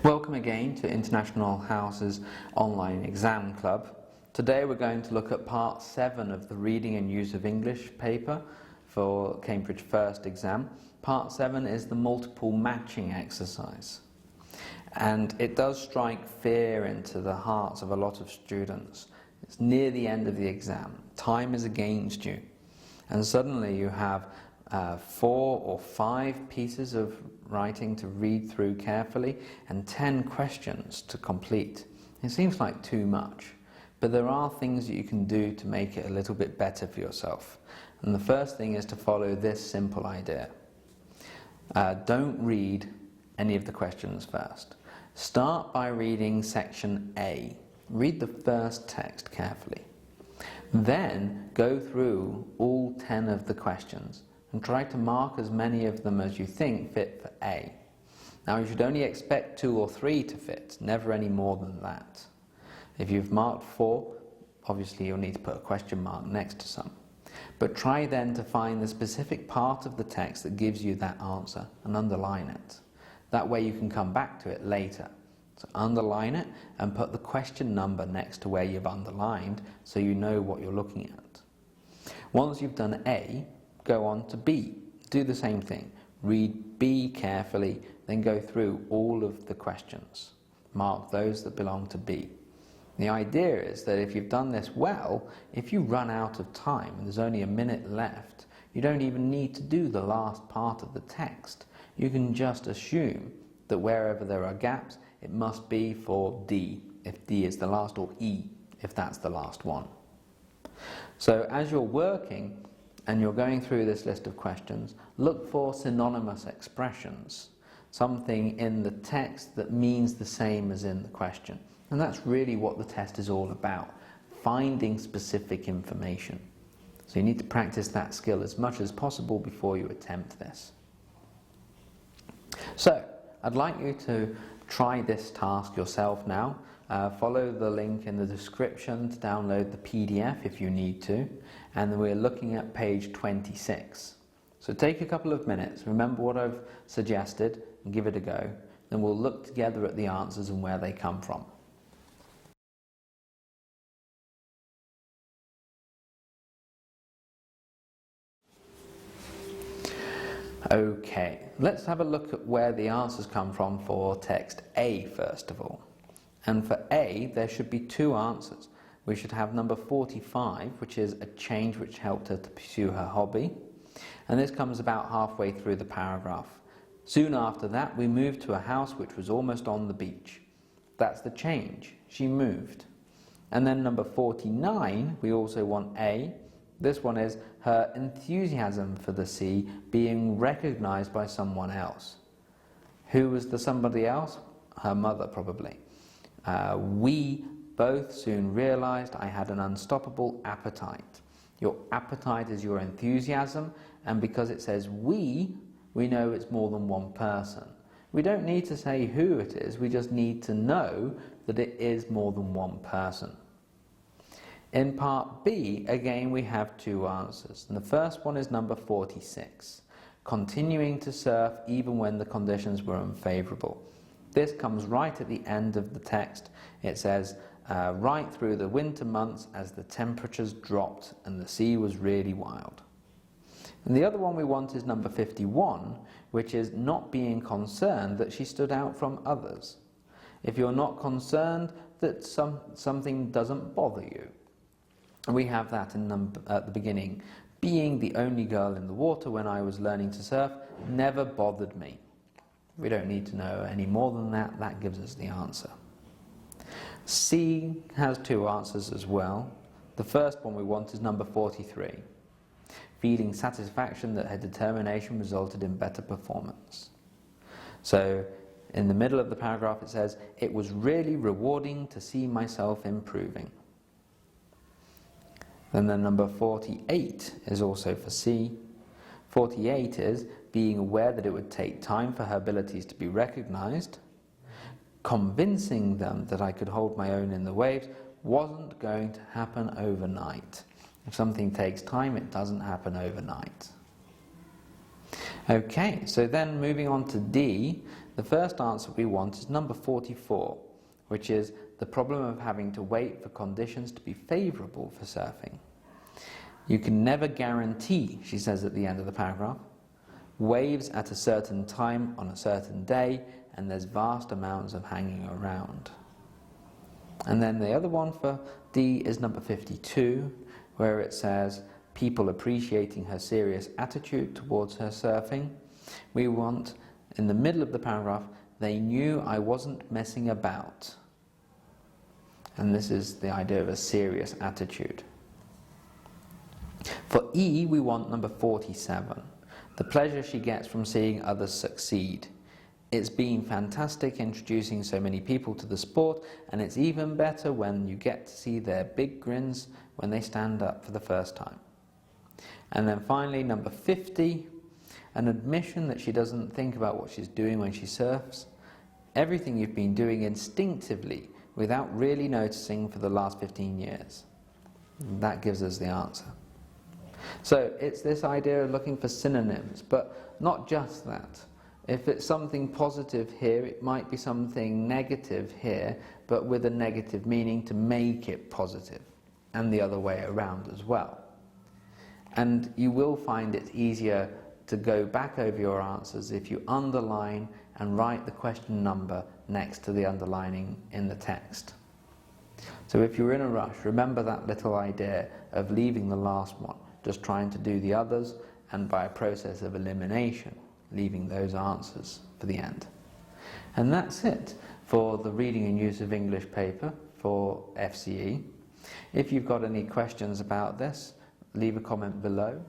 Welcome again to International House's online exam club. Today we're going to look at part 7 of the Reading and Use of English paper for Cambridge First exam. Part 7 is the multiple matching exercise, and it does strike fear into the hearts of a lot of students. It's near the end of the exam, time is against you, and suddenly you have 4 or 5 pieces of writing to read through carefully and 10 questions to complete. It seems like too much, but there are things that you can do to make it a little bit better for yourself. And the first thing is to follow this simple idea. Don't read any of the questions first. Start by reading section A. Read the first text carefully. Then go through all 10 of the questions and try to mark as many of them as you think fit for A. Now you should only expect 2 or 3 to fit, never any more than that. If you've marked 4, obviously you'll need to put a question mark next to some. But try then to find the specific part of the text that gives you that answer and underline it. That way you can come back to it later. So underline it and put the question number next to where you've underlined so you know what you're looking at. Once you've done A, go on to B. Do the same thing. Read B carefully, then go through all of the questions. Mark those that belong to B. The idea is that if you've done this well, if you run out of time and there's only a minute left, you don't even need to do the last part of the text. You can just assume that wherever there are gaps, it must be for D, if D is the last, or E, if that's the last one. So as you're working, and you're going through this list of questions, look for synonymous expressions, something in the text that means the same as in the question. And that's really what the test is all about, finding specific information. So you need to practice that skill as much as possible before you attempt this. So, I'd like you to try this task yourself now. Follow the link in the description to download the PDF if you need to, and we're looking at page 26. So take a couple of minutes, remember what I've suggested and give it a go, then we'll look together at the answers and where they come from. Okay, let's have a look at where the answers come from for text A first of all. And for A, there should be 2 answers. We should have number 45, which is a change which helped her to pursue her hobby. And this comes about halfway through the paragraph. Soon after that, we moved to a house which was almost on the beach. That's the change. She moved. And then number 49, we also want A. This one is her enthusiasm for the sea being recognized by someone else. Who was the somebody else? Her mother, probably. We both soon realized I had an unstoppable appetite. Your appetite is your enthusiasm, and because it says we know it's more than one person. We don't need to say who it is, we just need to know that it is more than one person. In part B, again we have 2 answers, and the first one is number 46, continuing to surf even when the conditions were unfavorable. This comes right at the end of the text. It says, right through the winter months as the temperatures dropped and the sea was really wild. And the other one we want is number 51, which is not being concerned that she stood out from others. If you're not concerned that something doesn't bother you. And we have that at the beginning. Being the only girl in the water when I was learning to surf never bothered me. We don't need to know any more than that. That gives us the answer. C has 2 answers as well. The first one we want is number 43. Feeling satisfaction that her determination resulted in better performance. So in the middle of the paragraph it says, it was really rewarding to see myself improving. Then the number 48 is also for C. 48 is being aware that it would take time for her abilities to be recognized. Convincing them that I could hold my own in the waves wasn't going to happen overnight. If something takes time, it doesn't happen overnight. Okay, so then moving on to D, the first answer we want is number 44, which is the problem of having to wait for conditions to be favourable for surfing. You can never guarantee, she says at the end of the paragraph, waves at a certain time on a certain day, and there's vast amounts of hanging around. And then the other one for D is number 52, where it says people appreciating her serious attitude towards her surfing. We want, in the middle of the paragraph, they knew I wasn't messing about. And this is the idea of a serious attitude. For E, we want number 47, the pleasure she gets from seeing others succeed. It's been fantastic introducing so many people to the sport, and it's even better when you get to see their big grins when they stand up for the first time. And then finally, number 50, an admission that she doesn't think about what she's doing when she surfs. Everything you've been doing instinctively without really noticing for the last 15 years. That gives us the answer. So it's this idea of looking for synonyms, but not just that. If it's something positive here, it might be something negative here, but with a negative meaning to make it positive, and the other way around as well. And you will find it easier to go back over your answers if you underline and write the question number next to the underlining in the text. So if you're in a rush, remember that little idea of leaving the last one, just trying to do the others, and by a process of elimination, leaving those answers for the end. And that's it for the Reading and Use of English paper for FCE. If you've got any questions about this, leave a comment below.